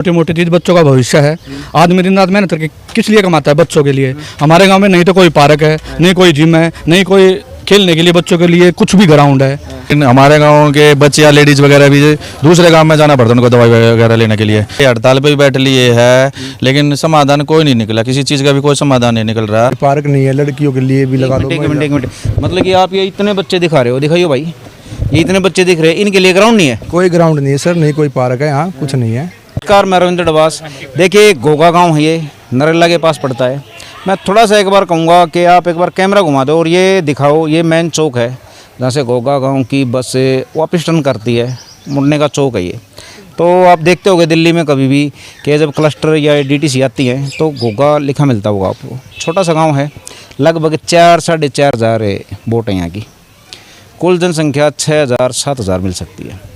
छोटी मोटी चीज बच्चों का भविष्य है। आदमी दिन रात मेहनत करके किस लिए कमाता है? बच्चों के लिए। हमारे गांव में नहीं तो कोई पार्क है, नहीं कोई जिम है, नहीं कोई खेलने के लिए बच्चों के लिए कुछ भी ग्राउंड है। हमारे गांव के बच्चे या लेडीज वगैरह भी दूसरे गांव में जाना पड़ता है उनको दवाई वगैरह लेने के लिए। हड़ताल पे भी बैठ लिए है लेकिन समाधान कोई नहीं निकला, किसी चीज का भी कोई समाधान नहीं निकल रहा। पार्क नहीं है, लड़कियों के लिए भी लगा दो। एक मिनट मतलब कि आप ये इतने बच्चे दिखा रहे हो, दिखाइए भाई, ये इतने बच्चे दिख रहे हैं, इनके लिए ग्राउंड नहीं है? कोई ग्राउंड नहीं है सर, नहीं कोई पार्क है, यहाँ कुछ नहीं है। नमस्कार, मैं रविंद्र डवास। देखिए गोगा गांव है, ये नरेला के पास पड़ता है। मैं थोड़ा सा एक बार कहूँगा कि आप एक बार कैमरा घुमा दो और ये दिखाओ, ये मेन चौक है जहाँ से गोगा गांव की बस से वापस टर्न करती है, मुड़ने का चौक है ये। तो आप देखते होंगे दिल्ली में कभी भी कि जब क्लस्टर या डीटीसी आती है तो गोगा लिखा मिलता होगा आपको। छोटा सा गाँव है, लगभग 4-4.5 हज़ार वोट है यहाँ की, कुल जनसंख्या 6,000-7,000 मिल सकती है।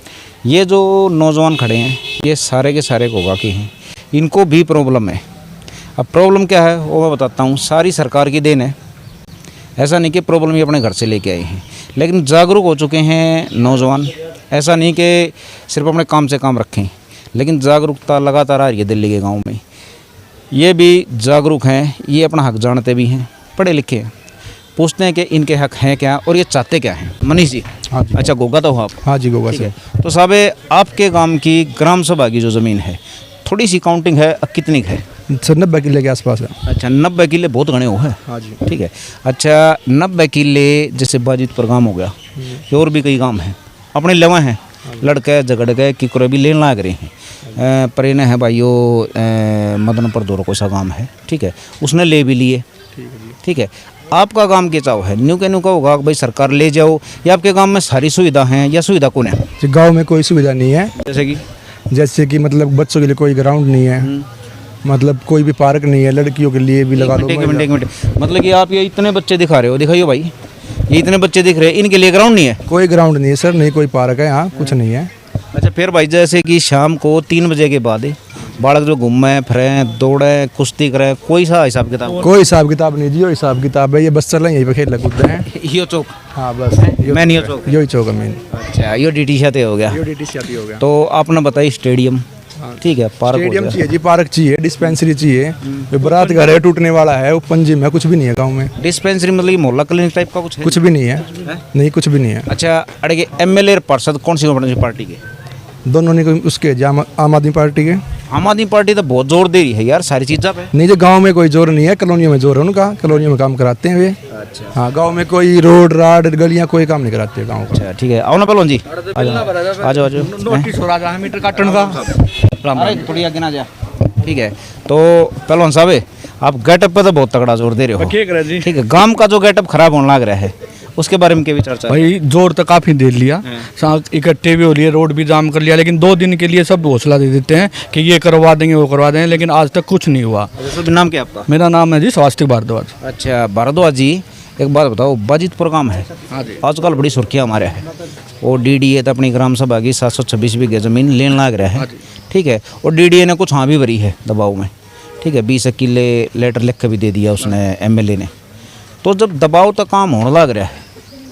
ये जो नौजवान खड़े हैं ये सारे के सारे गोगा के हैं, इनको भी प्रॉब्लम है। अब प्रॉब्लम क्या है वो मैं बताता हूँ। सारी सरकार की देन है, ऐसा नहीं कि प्रॉब्लम ये अपने घर से लेके आए हैं, लेकिन जागरूक हो चुके हैं नौजवान। ऐसा नहीं कि सिर्फ अपने काम से काम रखें, लेकिन जागरूकता लगातार आ रही है दिल्ली के गाँव में। ये भी जागरूक हैं, ये अपना हक जानते भी हैं, पढ़े लिखे हैं, पूछते हैं कि इनके हक हैं क्या और ये चाहते क्या हैं। मनीष जी, हाँ जी। अच्छा गोगा तो हो आप? हाँ जी, गोगा ठीक से। है। तो साहब आपके गांव की ग्राम सभा की जो ज़मीन है, थोड़ी सी काउंटिंग है, कितनी है? सर 90 किले के आसपास है। अच्छा 90 किले, बहुत घने हो है। हाँ जी। ठीक है। अच्छा 90 किले जैसे बाजितपुर गांव हो गया, ये और भी कई गांव हैं अपने लेवा हैं, लड़के झगड़ गए कि भी लेन लाग रहे हैं। परेन है भाइयों, मदनपुर दौर कोई सा गांव है, ठीक है, उसने ले भी लिए। ठीक है। आपका गांव के चाव है न्यू के न्यू का होगा भाई सरकार ले जाओ, या आपके गांव में सारी सुविधा हैं या सुविधा कौन है? गांव में कोई सुविधा नहीं है, जैसे कि मतलब बच्चों के लिए कोई ग्राउंड नहीं है, मतलब कोई भी पार्क नहीं है, लड़कियों के लिए भी लगा दो। एक मिनट मतलब कि आप ये इतने बच्चे दिखा रहे हो, दिखाइए भाई, ये इतने बच्चे दिख रहे हैं, इनके लिए ग्राउंड नहीं है? कोई ग्राउंड नहीं है सर, नहीं कोई पार्क है, यहाँ कुछ नहीं है। अच्छा फिर भाई जैसे कि शाम को 3 बजे के बाद बालक जो घूमें फिरें, दौड़ें, कुश्ती करें, कोई सा हिसाब किताब? कोई हिसाब किताब नहीं जी, यो हिसाब किताब है, ये बस चल यहीं पे खेल कूदते हैं। यो चौक? हाँ बस मैं नहीं चौक, यही चौक है मेन। अच्छा यो डीटी शाते हो गया, हो गया। तो आपने बताई स्टेडियम, ठीक है, पार्क स्टेडियम चाहिए जी, पार्क चाहिए, डिस्पेंसरी चाहिए, बारात घर है टूटने वाला है, ओपन जिम है, कुछ भी नहीं है गाँव में। डिस्पेंसरी मतलब मोहल्ला क्लिनिक टाइप का कुछ है? कुछ भी नहीं है, नहीं कुछ भी नहीं है। अच्छा अड़े एमएलए पार्षद कौन सी पार्टी के? दोनों ने उसके आम आदमी पार्टी के। आम आदमी पार्टी तो बहुत जोर दे रही है यार सारी चीज़ों पे। नहीं जो गांव में कोई जोर नहीं है, कॉलोनियों में जोर है उनका, कॉलोनियों में काम कराते हैं वे। अच्छा हाँ, गांव में कोई रोड राड गलियां कोई काम नहीं कराते गांव का। अच्छा ठीक है, आओ ना पहलवान जी, आ जाओ। नोटिस हो रहा है मीटर काटने का। अरे थोड़ी आगे ना जा। ठीक है, तो पहलवान साहब आप गेटअप पे तो बहुत तगड़ा जोर दे रहे हो, ठीक है, गांव का जो गेटअप खराब होने लग रहा है उसके बारे में क्या चर्चा? भाई जोर तो काफी दे लिया, इकट्ठे भी हो लिए, रोड भी जाम कर लिया, लेकिन 2 दिन के लिए सब हौसला दे देते हैं कि ये करवा देंगे वो करवा देंगे, लेकिन आज तक कुछ नहीं हुआ। नाम क्या आपका? मेरा नाम है जी स्वास्तिक भारद्वाज। अच्छा भारद्वाज जी, एक बात बताओ, बाजितपुर गांव है आजकल बड़ी सुर्खियाँ हमारे है, और डीडीए तो अपनी ग्राम सभा की 726 बीघे जमीन लेने लग रहा है, ठीक है, और डीडीए ने कुछ हाँ भी भरी है दबाव में, ठीक है, 20 किले लेटर लिख के भी दे दिया उसने एमएलए ने। तो जब दबाव तो काम होने लग रहा है,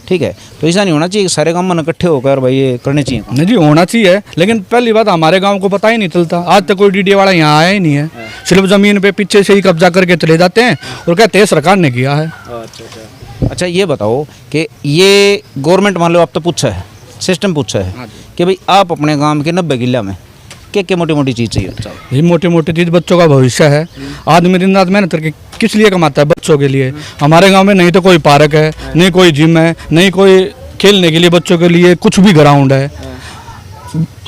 ठीक है, तो ऐसा नहीं होना चाहिए सारे गांव में इकट्ठे होकर भाई ये करने चाहिए? नहीं जी होना चाहिए, लेकिन पहली बात हमारे गांव को पता ही नहीं चलता, आज तक कोई डीडीए वाला यहाँ आया ही नहीं है। सिर्फ जमीन पे पीछे से ही कब्जा करके चले जाते हैं और कहते हैं सरकार ने किया है। अच्छा ये बताओ कि ये गवर्नमेंट मान लो आप तो पूछा है, सिस्टम पूछा है कि भाई आप अपने गांव के 90 किला में क्या मोटी मोटी चीज़ चाहिए? ये मोटी मोटी चीज़ बच्चों का भविष्य है। आदमी दिन रात मेहनत करके किस लिए कमाता है? बच्चों के लिए। हमारे गांव में नहीं तो कोई पार्क है, नहीं कोई जिम है, नहीं कोई खेलने के लिए बच्चों के लिए कुछ भी ग्राउंड है।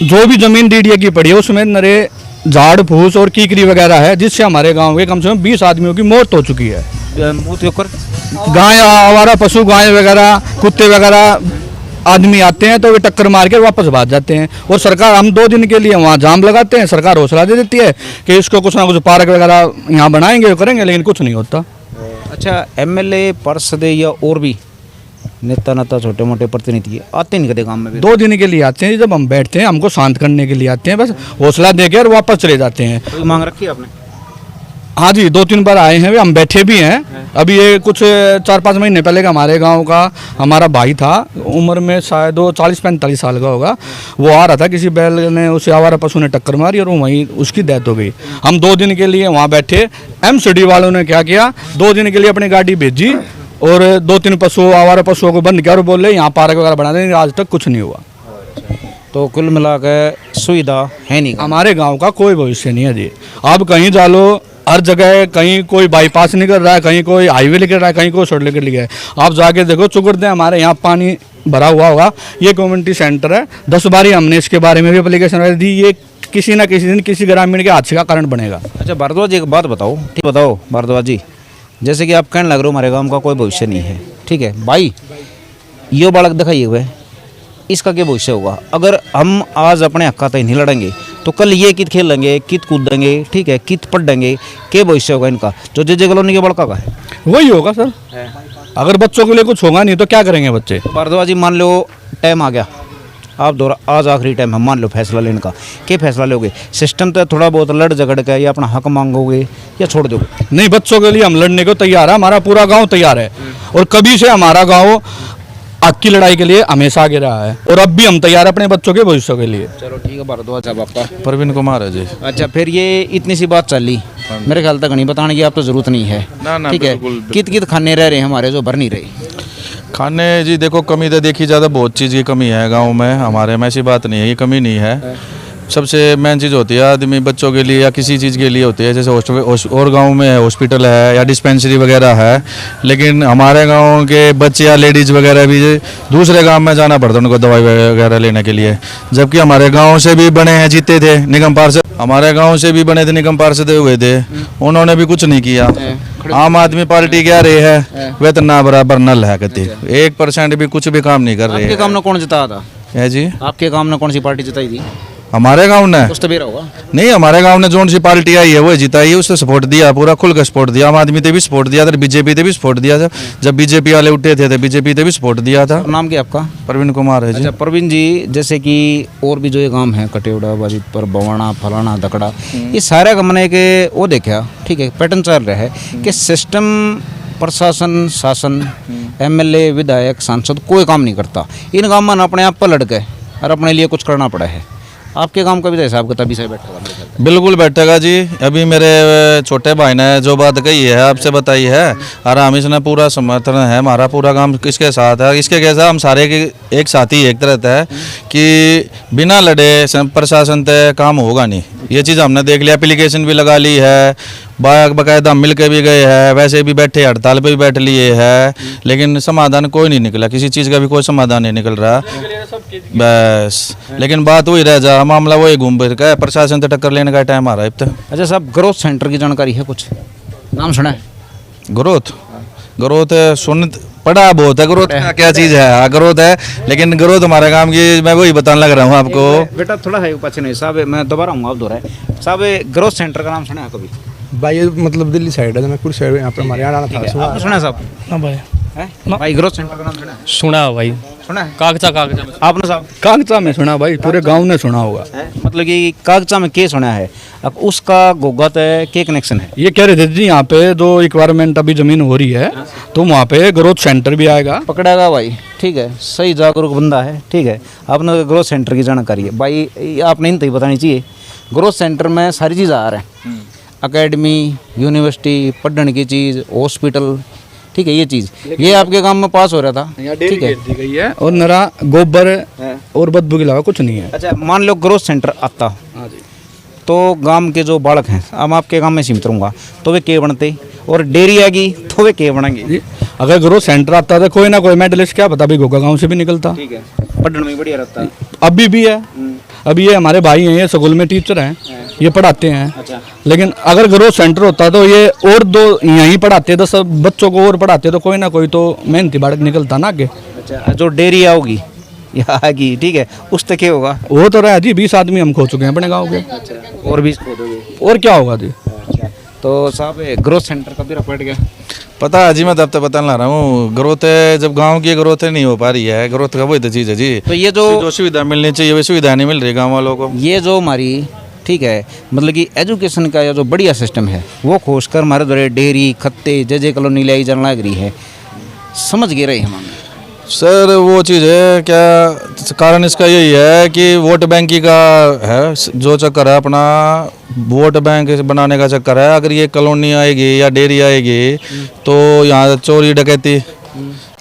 जो भी ज़मीन डीडीए की पड़ी है उसमें नरे झाड़ फूस और कीकरी वगैरह है, जिससे हमारे गाँव के कम से कम 20 आदमियों की मौत हो चुकी है। गाय, आवारा पशु, गाय वगैरह, कुत्ते वगैरह आदमी आते हैं तो वे टक्कर मार के वापस भाग जाते हैं, और सरकार, हम 2 दिन के लिए वहाँ जाम लगाते हैं, सरकार हौसला दे देती है कि इसको कुछ ना कुछ पार्क वगैरह यहाँ बनाएंगे करेंगे, लेकिन कुछ नहीं होता। अच्छा एमएलए पार्षद या और भी नेता छोटे मोटे प्रतिनिधि आते नहीं कदे गाँव में? 2 दिन के लिए आते हैं, जब हम बैठते हैं हमको शांत करने के लिए आते हैं, बस हौसला दे के और वापस चले जाते हैं। कोई मांग रखी है आपने? हाँ जी, 2-3 बार आए हैं, हम बैठे भी हैं। अभी ये कुछ 4-5 महीने पहले का हमारे गांव का हमारा भाई था, उम्र में शायद वो 40-45 साल का होगा। वो आ रहा था, किसी बैल ने उसे आवारा पशु ने टक्कर मारी और वहीं उसकी डेथ हो गई। हम 2 दिन के लिए वहाँ बैठे, एमसीडी वालों ने क्या किया, 2 दिन के लिए अपनी गाड़ी भेजी और 2-3 पशु आवारा पशुओं को बंद किया और बोले यहाँ पार्क वगैरह बना देंगे। आज तक कुछ नहीं हुआ। तो कुल मिला के सुविधा है नहीं। हमारे गांव का कोई भविष्य नहीं है जी। आप कहीं जा लो, हर जगह कहीं कोई बाईपास निकल रहा है, कहीं कोई हाईवे निकल रहा है, कहीं कोई सड़क निकल गया है। आप जाके देखो, चुगड़ते हमारे यहाँ पानी भरा हुआ होगा। ये कम्युनिटी सेंटर है, 10 बारी हमने इसके बारे में भी एप्लीकेशन दी। ये किसी ना किसी दिन किसी ग्रामीण के हादसे का कारण बनेगा। अच्छा भारद्वाज जी, एक बात बताओ, ठीक बताओ भारद्वाज जी, जैसे कि आप कहने लग रहे हो हमारे गांव का कोई भविष्य नहीं है, ठीक है भाई, ये बालक दिखाइए हुए, इसका क्या भविष्य होगा? अगर हम आज अपने हक का तय नहीं लड़ेंगे तो कल ये कित खेलेंगे, कित कूदेंगे, ठीक है, कित पढ़ेंगे, क्या भविष्य होगा इनका? जो जे कॉलोनी के बड़का का है वही होगा सर। अगर बच्चों के लिए कुछ होगा नहीं तो क्या करेंगे बच्चे? भारद्वाज जी, मान लो टाइम आ गया, आप दोरा आज आखिरी टाइम है, मान लो फैसला लेने का, क्या फैसला लोगे? सिस्टम तो थोड़ा बहुत लड़ झगड़ के या अपना हक मांगोगे या छोड़ दोगे? नहीं, बच्चों के लिए हम लड़ने को तैयार है। हमारा पूरा गांव तैयार है और कभी से हमारा गांव हक की लड़ाई के लिए हमेशा आगे रहा है और अब भी हम तैयार हैं अपने बच्चों के भविष्य के लिए। चलो ठीक है भारद्वाज साहब, आपका प्रवीण कुमार है जी। अच्छा, फिर ये इतनी सी बात चली, मेरे ख्याल तक नहीं बताने की आप तो जरूरत नहीं है, ना, ठीक है। बिल्कुल। कित कित खाने रह रहे हैं हमारे जो भर नहीं रहे? खाने जी देखो, कमी तो देखी ज़्यादा बहुत चीज़ की कमी है गांव में, हमारे में ऐसी बात नहीं है, ये कमी नहीं है। सबसे मेन चीज़ होती है आदमी बच्चों के लिए या किसी चीज़ के लिए होती है, जैसे और गांव में हॉस्पिटल है या डिस्पेंसरी वगैरह है, लेकिन हमारे गांव के बच्चे या लेडीज़ वगैरह भी दूसरे गांव में जाना पड़ता है उनको दवाई वगैरह लेने के लिए। जबकि हमारे गांव से भी बने हैं, जीते थे निगम पार्षद, हमारे गांव से भी बने थे निगम पार्षद हुए थे, उन्होंने भी कुछ नहीं किया। आम आदमी पार्टी क्या रही है, वेतन ना बराबर नल है, कहते 1% भी कुछ भी काम नहीं कर रही आपके काम ने कौन जिताया था? है जी। आपके काम ने कौन सी पार्टी जिताई थी? हमारे गांव ने कुछ तो बेरा होगा। नहीं, हमारे गांव ने जोन सी पार्टी आई है वो जिताई है, उससे सपोर्ट दिया, पूरा खुल कर सपोर्ट दिया। आम आदमी ने भी सपोर्ट दिया था, बीजेपी ने भी सपोर्ट दिया था, जब बीजेपी वाले उठे थे तो बीजेपी ने भी सपोर्ट दिया था। नाम क्या आपका? प्रवीण कुमार है जी। अच्छा प्रवीण जी, जैसे कि और भी जो ये गांव है, कटेवड़ा, बाजितपुर, बवाना, फलाना, दकड़ा, ये सारा का मैंने के वो देखा, ठीक है, पैटर्न चल रहा है कि सिस्टम, प्रशासन, शासन, एमएलए, विधायक, सांसद कोई काम नहीं करता। इन गाँव में अपने आप पर लड़के और अपने लिए कुछ करना पड़ा है। आपके काम का भी तो हिसाब किताब भी सही बैठेगा मेरे ख्याल से। बिल्कुल बैठेगा जी। अभी मेरे छोटे भाई ने जो बात कही है आपसे बताई है, और हम इसने पूरा समर्थन है, हमारा पूरा काम किसके साथ है, इसके कैसा हम सारे के एक साथ ही एक तरह है कि बिना लड़े प्रशासन तय काम होगा नहीं। ये चीज़ हमने देख लिया, एप्लीकेशन भी लगा ली है, बाकायदा मिल के भी गए हैं, वैसे भी बैठे हड़ताल पे भी बैठ लिए है, लेकिन समाधान कोई नहीं निकला, किसी चीज़ का भी कोई समाधान नहीं निकल रहा बस। लेकिन बात वही रह जा, मामला वही घूम फिर का है, प्रशासन से टक्कर लेने का टाइम आ रहा है अब तक। अच्छा साहब, ग्रोथ सेंटर की जानकारी है? कुछ नाम सुना है? ग्रोथ सुन पढ़ा बहुत है, ग्रोथ क्या चीज़ है? हाँ ग्रोथ है, लेकिन ग्रोथ हमारे काम की मैं वही बताने लग रहा हूँ आपको। बेटा थोड़ा है पीछे नहीं साहब, मैं दोबारा हूँ, आप दोहराए साहब। ग्रोथ सेंटर का नाम सुना है कभी? भाई ये मतलब दिल्ली साइड है, मैं कुछ साइड यहाँ पे हमारे यहाँ आना था। आपने सुना है साहब? हाँ भाई, है भाई, ग्रोथ सेंटर का नाम सुना है? सुना है भाई, सुना है कागजा आपने साहब? कागजा में सुना भाई, पूरे गांव ने सुना होगा। है मतलब कि कागजा में क्या सुना है? अब उसका गोगत है, क्या कनेक्शन है? ये कह रहे थे जी, यहाँ पे जो रिक्वायरमेंट अभी जमीन हो रही है तो वहाँ पे ग्रोथ सेंटर भी आएगा। पकड़ेगा भाई, ठीक है, सही जागरूक बंदा है, ठीक है। आपने ग्रोथ सेंटर की जानकारी है भाई, आपने इन तो ही बतानी चाहिए। ग्रोथ सेंटर में सारी चीज़ आ रहा है, अकेडमी, यूनिवर्सिटी, पढ़ने की चीज़, हॉस्पिटल, ठीक है, ये चीज़ ये आपके गांव में पास हो रहा था, ठीक है, दी गई है और नरा गोबर और बदबू के अलावा कुछ नहीं है। अच्छा मान लो ग्रोथ सेंटर आता तो गांव के जो बालक हैं, अब आपके गांव में सीमित रहूँगा, तो वे के बनते, और डेयरी आएगी तो वे के बनेंगे। अगर ग्रोथ सेंटर आता तो कोई ना कोई मेडलिस्ट, क्या पता, अभी गोगा गांव से भी निकलता। ठीक है, पढ़ने में बढ़िया रहता है। अभी भी है, अभी ये हमारे भाई हैं, ये स्कूल में टीचर हैं, ये पढ़ाते हैं। अच्छा, लेकिन अगर ग्रोथ सेंटर होता तो ये और 2 यहीं पढ़ाते तो सब बच्चों को और पढ़ाते तो कोई ना कोई तो मेहनती बालक निकलता ना आगे। अच्छा, जो डेयरी आओगी या आएगी, ठीक है, उस तक क्या होगा? वो तो रहा जी, 20 आदमी हम खो चुके हैं अपने गाँव के। और भी खोदोगे? और क्या होगा जी? तो साहब ग्रोथ सेंटर का भी रपट गया पता है जी, मैं तब तक बताने ला रहा हूँ। ग्रोथ है, जब गांव की ग्रोथ नहीं हो पा रही है, ग्रोथ का वही तो चीज़ है जी। तो ये जो सुविधा मिलनी चाहिए वही सुविधा नहीं मिल रही गांव वालों को। ये जो हमारी ठीक है, मतलब कि एजुकेशन का जो बढ़िया सिस्टम है वो खोज कर हमारे द्वारा डेयरी खत्ते जे कॉलोनी लाई जाना लग रही है, समझ गए रहे हम। सर वो चीज़ है क्या, कारण इसका यही है कि वोट बैंकी का है जो चक्कर है अपना, वोट बैंक बनाने का चक्कर है। अगर ये कॉलोनी आएगी या डेयरी आएगी तो यहाँ चोरी डकैती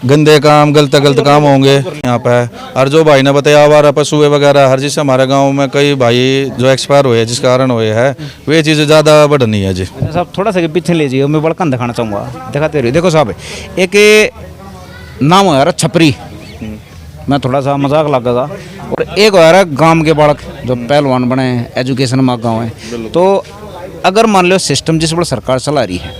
गंदे काम गलत काम होंगे यहाँ पे। और जो भाई ने बताया आवारा पशु वगैरह हर चीज़ से हमारे गांव में कई भाई जो एक्सपायर हुए जिस कारण हुए हैं, वे चीज़ें ज़्यादा बढ़नी है जी। अच्छा साहब, थोड़ा सा पीछे लीजिए, मैं बड़कन दिखाना चाहूँगा, दिखाते रहिए। देखो साहब, एक नाम है यार छपरी, मैं थोड़ा सा मजाक लगा था, और एक है गांव के बालक जो पहलवान बने एजुकेशन में गाँव है। तो अगर मान लो सिस्टम जिस पर सरकार चला रही है,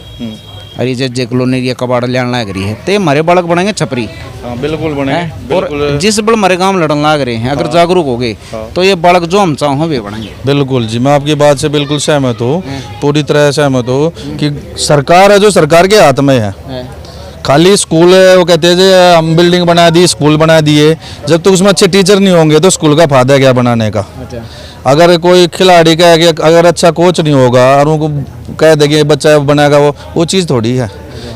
अरे जे कॉलोनी या कबाड़ लेने लग रही है, तो हमारे बालक बनेंगे छपरी। हाँ बिल्कुल बने, और जिस बल हमारे गांव लड़न लग रहे हैं, अगर जागरूक हो गए तो ये बालक जो हम चाहो वे बनेंगे। बिल्कुल जी, मैं आपकी बात से बिल्कुल सहमत हूँ, पूरी तरह सहमत हूँ कि सरकार है जो सरकार के हाथ में है। खाली स्कूल है, वो कहते हैं जी हम बिल्डिंग बना दी, स्कूल बना दिए, जब तक उसमें अच्छे टीचर नहीं होंगे तो स्कूल का फायदा क्या बनाने का। अगर कोई खिलाड़ी का है कि अगर अच्छा कोच नहीं होगा और उनको कह देंगे बच्चा बनाएगा, वो चीज़ थोड़ी है।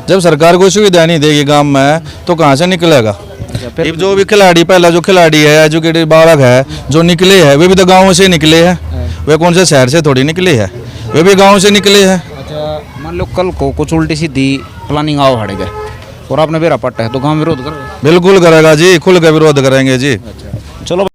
जब सरकार कोई सुविधा नहीं देगी गांव में तो कहाँ से निकलेगा। फिर जो भी खिलाड़ी, पहला जो खिलाड़ी है एजुकेटेड बालक है जो निकले हैं, वे भी तो गाँव से निकले हैं, वे कौन से शहर से थोड़ी निकले हैं, वे भी गाँव से निकले हैं। अच्छा, मान लो कल को कुछ उल्टी सीधी प्लानिंग आओ हट गए और आपने मेरा पट्टा है तो गाँव विरोध करेगा? बिल्कुल करेगा जी, खुल कर विरोध करेंगे जी। चलो।